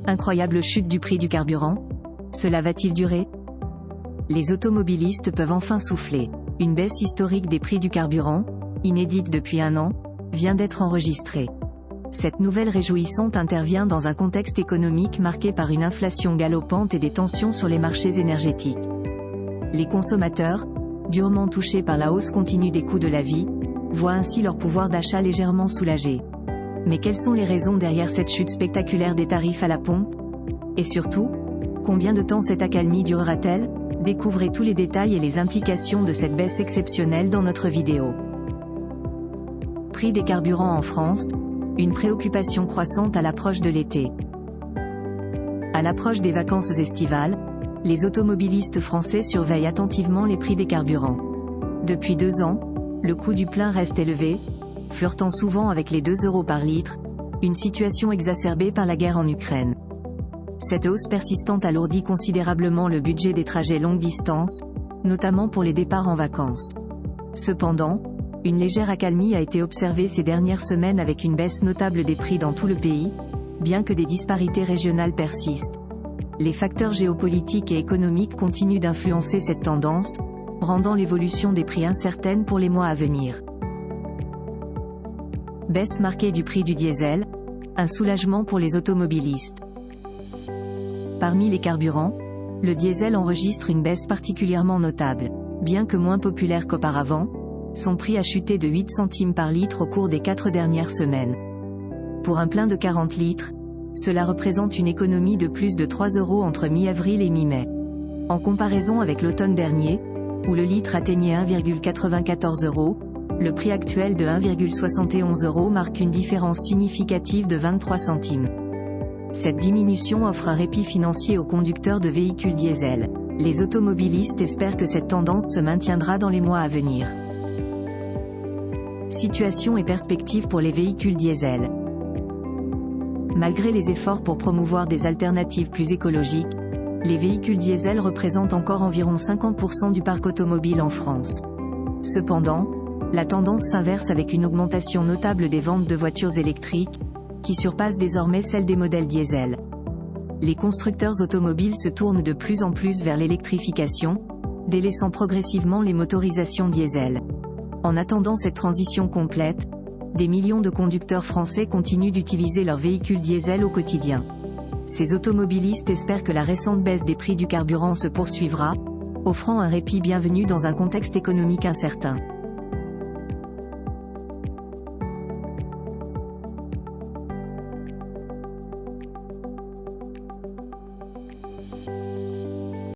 Incroyable chute du prix du carburant. Cela va-t-il durer? Les automobilistes peuvent enfin souffler. Une baisse historique des prix du carburant, inédite depuis un an, vient d'être enregistrée. Cette nouvelle réjouissante intervient dans un contexte économique marqué par une inflation galopante et des tensions sur les marchés énergétiques. Les consommateurs, durement touchés par la hausse continue des coûts de la vie, voient ainsi leur pouvoir d'achat légèrement soulagé. Mais quelles sont les raisons derrière cette chute spectaculaire des tarifs à la pompe? Et surtout, combien de temps cette accalmie durera-t-elle? Découvrez tous les détails et les implications de cette baisse exceptionnelle dans notre vidéo. Prix des carburants en France, une préoccupation croissante à l'approche de l'été. À l'approche des vacances estivales, les automobilistes français surveillent attentivement les prix des carburants. Depuis 2 ans, le coût du plein reste élevé, flirtant souvent avec les 2 € par litre, une situation exacerbée par la guerre en Ukraine. Cette hausse persistante alourdit considérablement le budget des trajets longue distance, notamment pour les départs en vacances. Cependant, une légère accalmie a été observée ces dernières semaines avec une baisse notable des prix dans tout le pays, bien que des disparités régionales persistent. Les facteurs géopolitiques et économiques continuent d'influencer cette tendance, rendant l'évolution des prix incertaine pour les mois à venir. Baisse marquée du prix du diesel, un soulagement pour les automobilistes. Parmi les carburants, le diesel enregistre une baisse particulièrement notable. Bien que moins populaire qu'auparavant, son prix a chuté de 8 centimes par litre au cours des 4 dernières semaines. Pour un plein de 40 litres, cela représente une économie de plus de 3 € entre mi-avril et mi-mai. En comparaison avec l'automne dernier, où le litre atteignait 1,94 €, le prix actuel de 1,71 € marque une différence significative de 23 centimes. Cette diminution offre un répit financier aux conducteurs de véhicules diesel. Les automobilistes espèrent que cette tendance se maintiendra dans les mois à venir. Situation et perspectives pour les véhicules diesel. Malgré les efforts pour promouvoir des alternatives plus écologiques, les véhicules diesel représentent encore environ 50% du parc automobile en France. Cependant, la tendance s'inverse avec une augmentation notable des ventes de voitures électriques, qui surpassent désormais celle des modèles diesel. Les constructeurs automobiles se tournent de plus en plus vers l'électrification, délaissant progressivement les motorisations diesel. En attendant cette transition complète, des millions de conducteurs français continuent d'utiliser leurs véhicules diesel au quotidien. Ces automobilistes espèrent que la récente baisse des prix du carburant se poursuivra, offrant un répit bienvenu dans un contexte économique incertain.